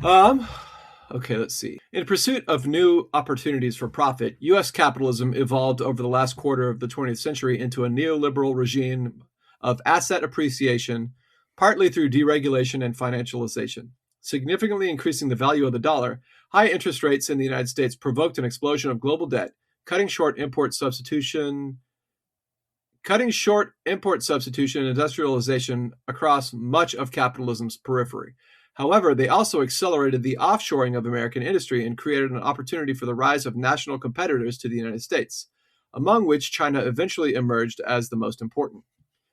Um, okay, let's see. In pursuit of new opportunities for profit, U.S. capitalism evolved over the last quarter of the 20th century into a neoliberal regime of asset appreciation, partly through deregulation and financialization. Significantly increasing the value of the dollar, high interest rates in the United States provoked an explosion of global debt, cutting short import substitution and industrialization across much of capitalism's periphery. However, they also accelerated the offshoring of American industry and created an opportunity for the rise of national competitors to the United States, among which China eventually emerged as the most important.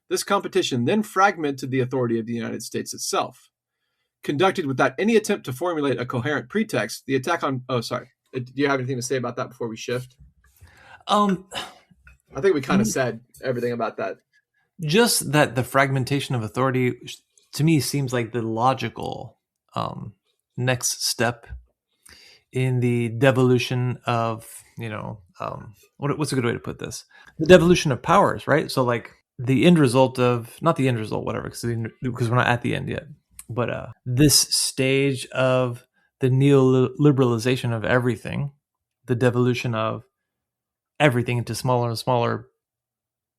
This competition then fragmented the authority of the United States itself. Conducted without any attempt to formulate a coherent pretext, the attack on. Oh, sorry. Do you have anything to say about that before we shift? Um, I think we kind of said everything about that. just that the fragmentation of authority to me seems like the logical next step in the devolution of what's a good way to put this, the devolution of powers, right? So like the end result of, not the end result, whatever, because we're not at the end yet, but this stage of the neoliberalization of everything, the devolution of everything into smaller and smaller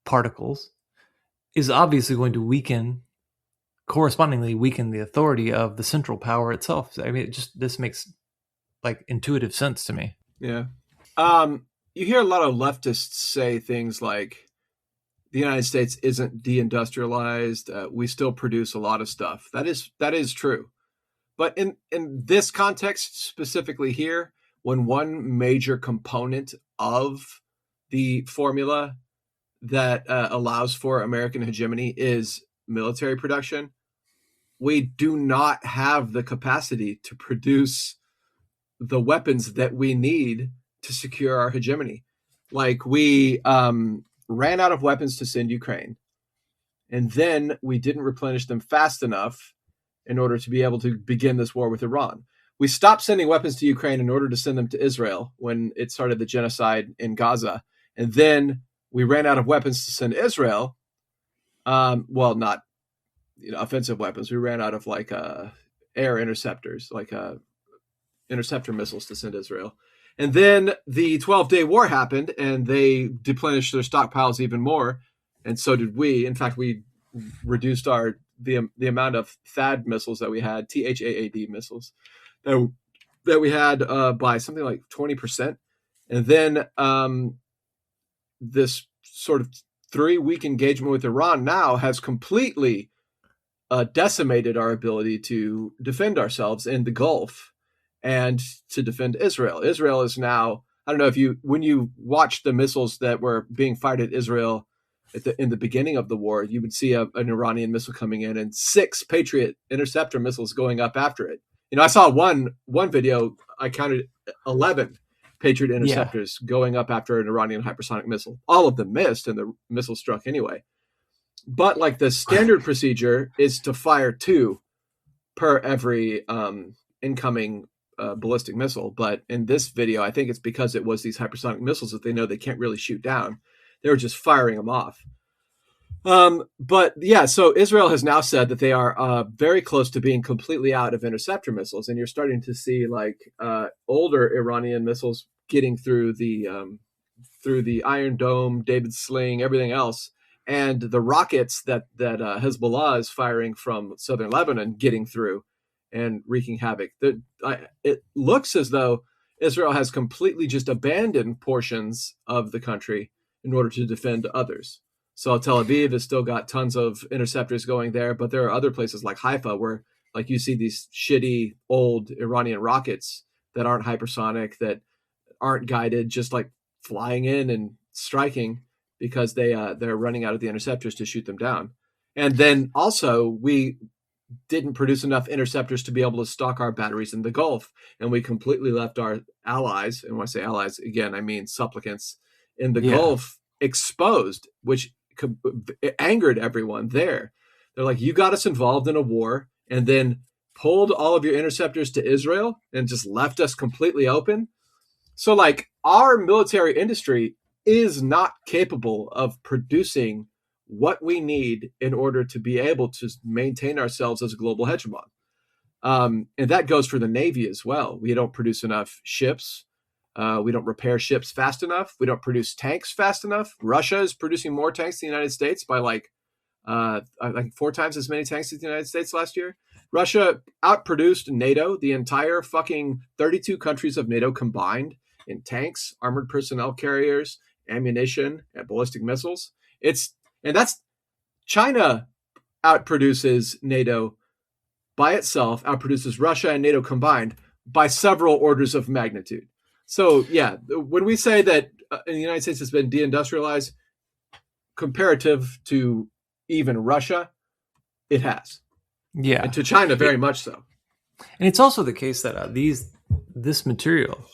particles, is obviously going to correspondingly weaken the authority of the central power itself. I mean, this makes like intuitive sense to me. Yeah. You hear a lot of leftists say things like the United States isn't deindustrialized. We still produce a lot of stuff. That is true. But in this context specifically here, when one major component of the formula that allows for American hegemony is military production, we do not have the capacity to produce the weapons that we need to secure our hegemony. Like we ran out of weapons to send Ukraine, and then we didn't replenish them fast enough in order to be able to begin this war with Iran. We stopped sending weapons to Ukraine in order to send them to Israel when it started the genocide in Gaza, and then we ran out of weapons to send to Israel. Well, not offensive weapons. We ran out of like air interceptors, like interceptor missiles to send to Israel. And then the 12-day war happened, and they deplenished their stockpiles even more, and so did we. In fact, we reduced the amount of THAAD missiles that we had, THAAD missiles that we had by something like 20%. And then this sort of 3-week engagement with Iran now has completely decimated our ability to defend ourselves in the Gulf and to defend Israel. Israel is now, I don't know if when you watched the missiles that were being fired at Israel in the beginning of the war, you would see an Iranian missile coming in and 6 Patriot interceptor missiles going up after it. I saw one video, I counted 11 Patriot interceptors going up after an Iranian hypersonic missile. All of them missed, and the missile struck anyway. But like the standard procedure is to fire 2 per every incoming ballistic missile. But in this video, I think it's because it was these hypersonic missiles that they know they can't really shoot down. They were just firing them off. But yeah, so Israel has now said that they are very close to being completely out of interceptor missiles, and you're starting to see like older Iranian missiles getting through the Iron Dome, David Sling, everything else, and the rockets that Hezbollah is firing from southern Lebanon getting through and wreaking havoc. It looks as though Israel has completely just abandoned portions of the country in order to defend others. So Tel Aviv has still got tons of interceptors going there, but there are other places like Haifa where like you see these shitty old Iranian rockets that aren't hypersonic, that aren't guided, just like flying in and striking because they're running out of the interceptors to shoot them down. And then also we didn't produce enough interceptors to be able to stock our batteries in the Gulf, and we completely left our allies, and when I say allies again, I mean supplicants in the Gulf, exposed, which angered everyone there. They're like, you got us involved in a war and then pulled all of your interceptors to Israel and just left us completely open. So like our military industry is not capable of producing what we need in order to be able to maintain ourselves as a global hegemon. And that goes for the Navy as well. We don't produce enough ships. We don't repair ships fast enough. We don't produce tanks fast enough. Russia is producing more tanks than the United States by like 4 times as many tanks as the United States last year. Russia outproduced NATO, the entire fucking 32 countries of NATO combined, in tanks, armored personnel carriers, ammunition, and ballistic missiles. That's China outproduces NATO by itself, outproduces Russia and NATO combined by several orders of magnitude. So yeah, when we say that the United States has been deindustrialized comparative to even Russia, it has. Yeah. And to China, very much so. And it's also the case that this material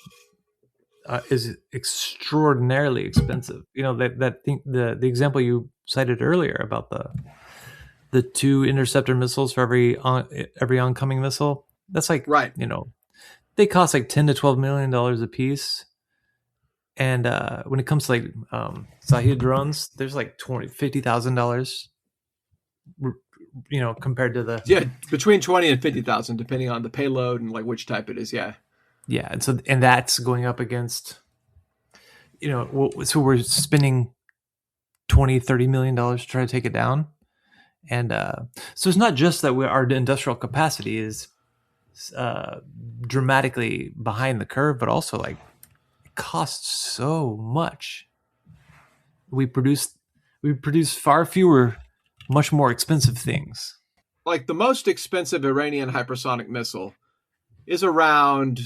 is extraordinarily expensive. You know, the example you cited earlier about the 2 interceptor missiles for every oncoming missile. That's like, right. You know, they cost like $10 to $12 million a piece. And when it comes to like Sahid drones, there's like $50,000. You know, compared to the between 20 and 50,000, depending on the payload and like which type it is. Yeah, and that's going up against, you know, so we're spending $20-30 million to try to take it down, and so it's not just that our industrial capacity is dramatically behind the curve, but also like it costs so much. We produce far fewer, much more expensive things. Like the most expensive Iranian hypersonic missile is around,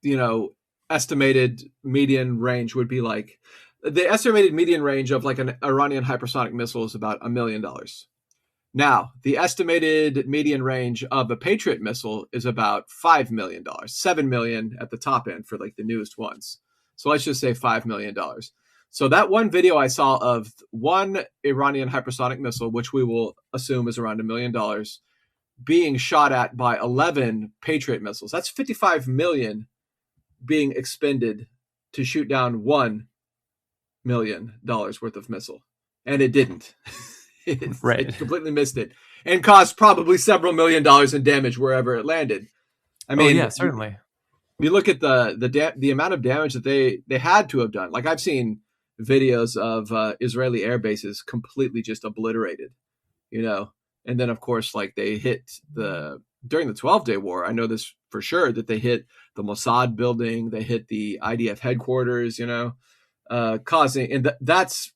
you know, estimated median range would be like, the estimated median range of like an Iranian hypersonic missile is about $1 million. Now, the estimated median range of a Patriot missile is about $5 million, $7 million at the top end for like the newest ones. So let's just say $5 million. So that one video I saw of one Iranian hypersonic missile, which we will assume is around $1 million, being shot at by 11 Patriot missiles. That's $55 million being expended to shoot down $1 million worth of missile. And it didn't. It completely missed it and caused probably several $1 million in damage wherever it landed. I mean, yeah, certainly. You look at the amount of damage that they had to have done. Like I've seen videos of Israeli air bases completely just obliterated, you know. And then of course, like they hit during the 12-day war, I know this for sure, that they hit the Mossad building, they hit the IDF headquarters, you know, causing, and that's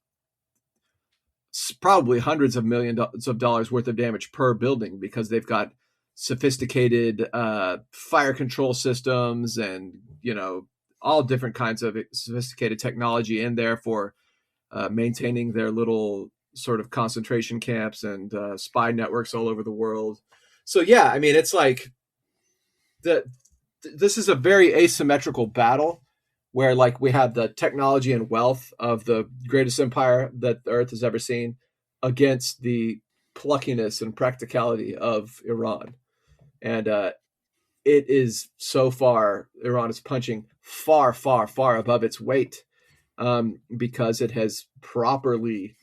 probably hundreds of millions of dollars worth of damage per building, because they've got sophisticated fire control systems and, you know, all different kinds of sophisticated technology in there for maintaining their little sort of concentration camps and spy networks all over the world. So yeah, I mean, it's like this is a very asymmetrical battle where like we have the technology and wealth of the greatest empire that the earth has ever seen against the pluckiness and practicality of Iran. And it is so far, Iran is punching far, far, far above its weight because it has properly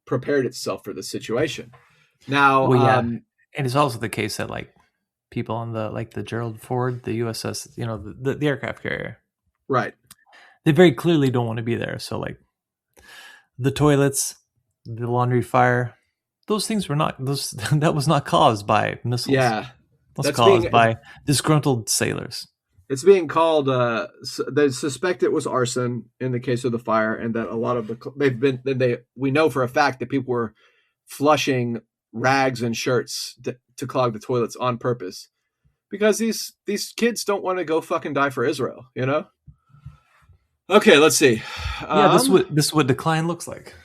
prepared itself for the situation. Now, well, yeah. And it's also the case that like people on the Gerald Ford, the USS, you know, the aircraft carrier, right? They very clearly don't want to be there. So like the toilets, the laundry fire, those things were not that was not caused by missiles. Yeah, that's caused by disgruntled sailors. It's being called. They suspect it was arson in the case of the fire, and that a lot of we know for a fact that people were flushing rags and shirts to clog the toilets on purpose, because these kids don't want to go fucking die for Israel, you know. Okay, let's see. Yeah, this is what decline looks like.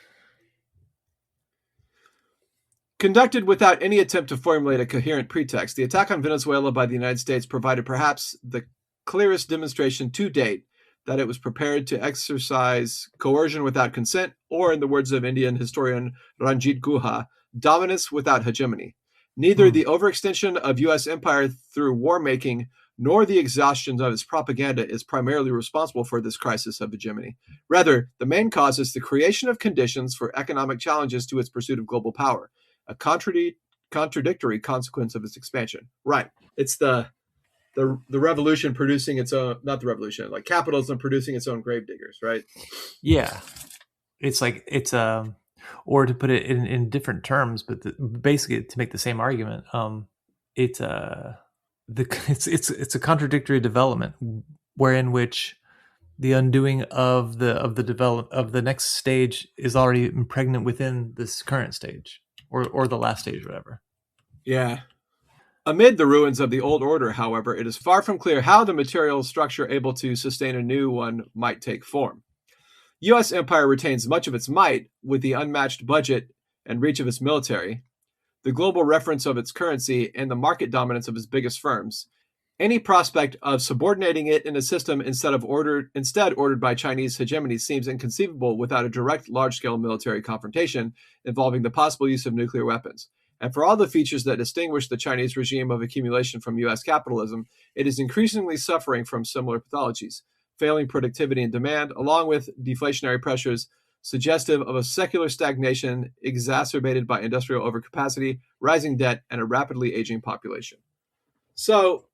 Conducted without any attempt to formulate a coherent pretext, the attack on Venezuela by the United States provided perhaps the clearest demonstration to date that it was prepared to exercise coercion without consent, or, in the words of Indian historian Ranjit Guha, dominance without hegemony. Neither the overextension of U.S. empire through war-making nor the exhaustion of its propaganda is primarily responsible for this crisis of hegemony. Rather, the main cause is the creation of conditions for economic challenges to its pursuit of global power, a contrary contradictory consequence of its expansion. Right. It's the revolution producing its own, not the revolution, like capitalism producing its own gravediggers, right? Yeah, it's like or to put it in different terms, but basically to make the same argument, it's it's a contradictory development, wherein which the undoing of the next stage is already pregnant within this current stage, or the last stage, whatever. Yeah. Amid the ruins of the old order, however, it is far from clear how the material structure able to sustain a new one might take form. U.S. empire retains much of its might with the unmatched budget and reach of its military, the global reference of its currency, and the market dominance of its biggest firms. Any prospect of subordinating it in a system instead ordered by Chinese hegemony seems inconceivable without a direct large-scale military confrontation involving the possible use of nuclear weapons. And for all the features that distinguish the Chinese regime of accumulation from U.S. capitalism, it is increasingly suffering from similar pathologies, failing productivity and demand, along with deflationary pressures suggestive of a secular stagnation exacerbated by industrial overcapacity, rising debt, and a rapidly aging population. So,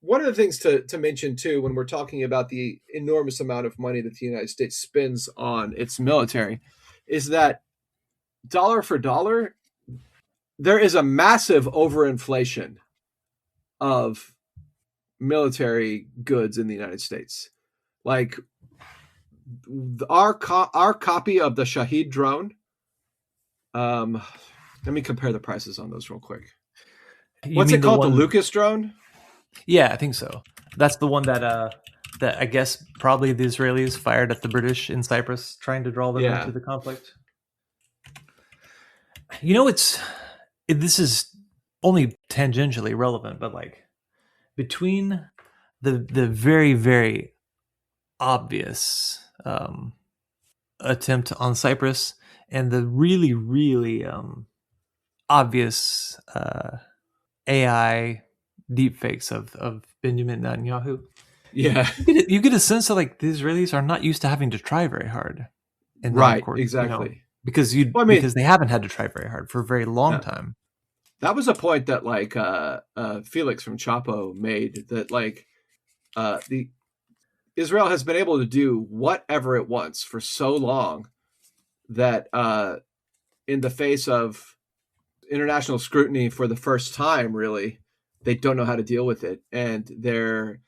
one of the things to mention, too, when we're talking about the enormous amount of money that the United States spends on its military, is that dollar for dollar, there is a massive overinflation of military goods in the United States. Like our copy of the Shahed drone. Let me compare the prices on those real quick. What's it called? The Lucas drone? Yeah, I think so. That's the one that I guess probably the Israelis fired at the British in Cyprus, trying to draw them into the conflict. You know, this is only tangentially relevant, but like between the very, very obvious attempt on Cyprus and the really, really obvious AI deepfakes of Benjamin Netanyahu. Yeah, you get a sense that like the Israelis are not used to having to try very hard. Right, exactly. Because because they haven't had to try very hard for a very long time. That was a point that like Felix from Chapo made, that like the Israel has been able to do whatever it wants for so long that in the face of international scrutiny for the first time, really, they don't know how to deal with it, and their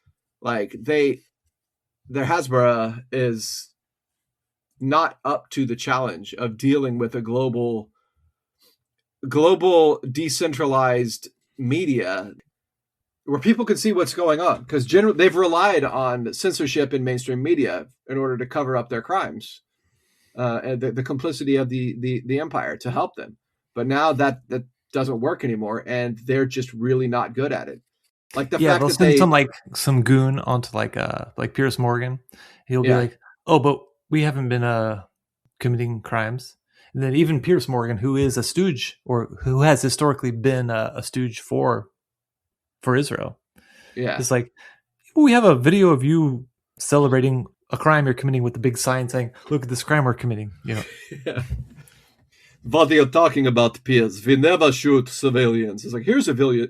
Hasbara is not up to the challenge of dealing with a global decentralized media where people can see what's going on, because they've relied on censorship in mainstream media in order to cover up their crimes and the complicity of the empire to help them. But now that doesn't work anymore, and they're just really not good at it. Like the fact that they'll send some goon onto like Piers Morgan. He'll be like, "Oh, but we haven't been committing crimes." And then even Piers Morgan, who is a stooge, or who has historically been a stooge for Israel, it's like, we have a video of you celebrating a crime you're committing with the big sign saying, "Look at this crime we're committing." You know. Yeah. What are you talking about, Piers? We never shoot civilians. It's like, here's a video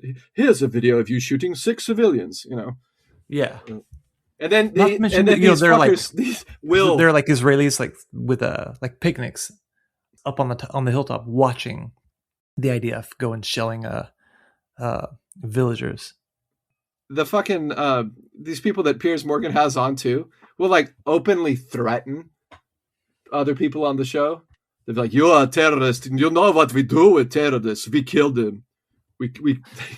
of you shooting 6 civilians. You know. Yeah. And then they're like Israelis like with like picnics up on the hilltop watching the IDF go and shelling villagers. The fucking these people that Piers Morgan has on too will like openly threaten other people on the show. They're like, "You are a terrorist, and you know what we do with terrorists. We kill them. We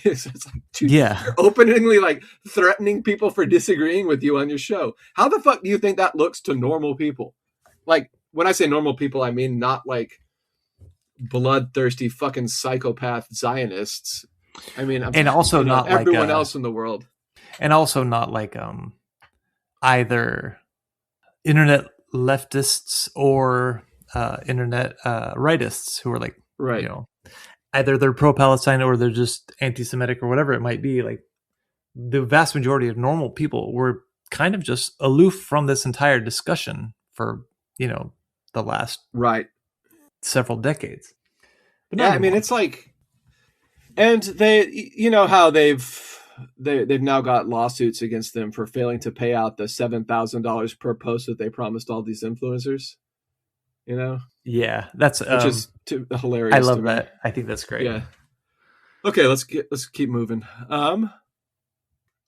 it's like, dude, you're openly like threatening people for disagreeing with you on your show. How the fuck do you think that looks to normal people? Like, when I say normal people, I mean not like bloodthirsty fucking psychopath Zionists. I mean, and also not everyone else in the world, and also not like either internet leftists or internet rightists who are like, right, you know, either they're pro-Palestine or they're just anti-Semitic or whatever it might be. Like, the vast majority of normal people were kind of just aloof from this entire discussion for, you know, the last right several decades. But yeah, I mean, it's like And they, you know how they've now got lawsuits against them for failing to pay out the $7,000 per post that they promised all these influencers. You know, Yeah, that's which is I hilarious to love me. that. I think that's great. Yeah. Okay, let's keep moving.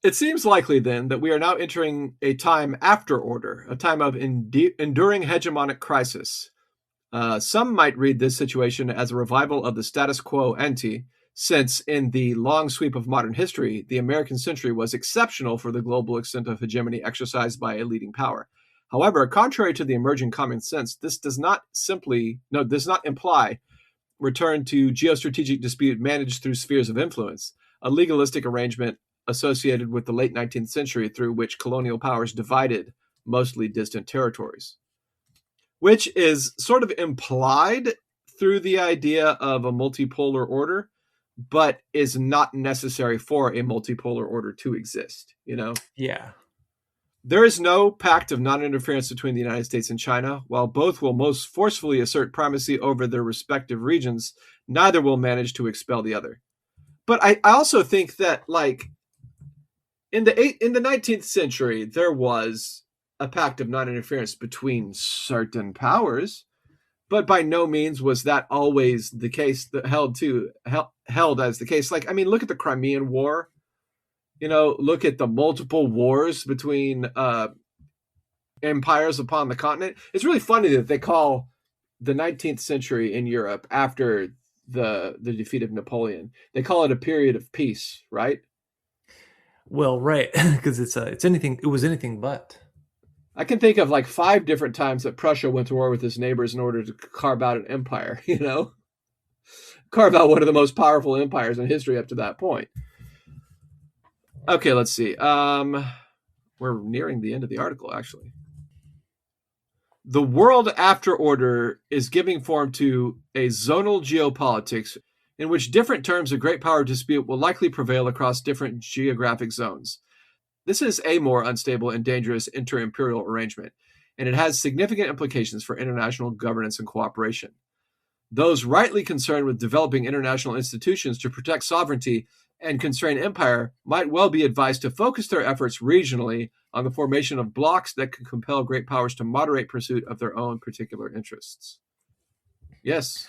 It seems likely then that we are now entering a time after order, a time of enduring hegemonic crisis. Some might read this situation as a revival of the status quo ante, since in the long sweep of modern history, the American century was exceptional for the global extent of hegemony exercised by a leading power. However, contrary to the emerging common sense, this does not imply return to geostrategic dispute managed through spheres of influence, a legalistic arrangement associated with the late 19th century through which colonial powers divided mostly distant territories, which is sort of implied through the idea of a multipolar order, but is not necessary for a multipolar order to exist. You know, Yeah. there is no pact of non-interference between the United States and China. While both will most forcefully assert primacy over their respective regions, neither will manage to expel the other. But I also think that, like, in the 19th century, there was a pact of non-interference between certain powers, but by no means was that always the case that held as the case. Like, I mean, look at the Crimean War. You know, look at the multiple wars between empires upon the continent. It's really funny that they call the 19th century in Europe after the defeat of Napoleon. They call it a period of peace, right? Well, right, because it's anything. It was anything but. I can think of like 5 different times that Prussia went to war with its neighbors in order to carve out an empire, you know? Carve out one of the most powerful empires in history up to that point. Okay, let's see. We're nearing the end of the article, actually. The world after order is giving form to a zonal geopolitics in which different terms of great power dispute will likely prevail across different geographic zones. This is a more unstable and dangerous inter-imperial arrangement, and it has significant implications for international governance and cooperation. Those rightly concerned with developing international institutions to protect sovereignty and constrain empire might well be advised to focus their efforts regionally on the formation of blocs that can compel great powers to moderate pursuit of their own particular interests. Yes.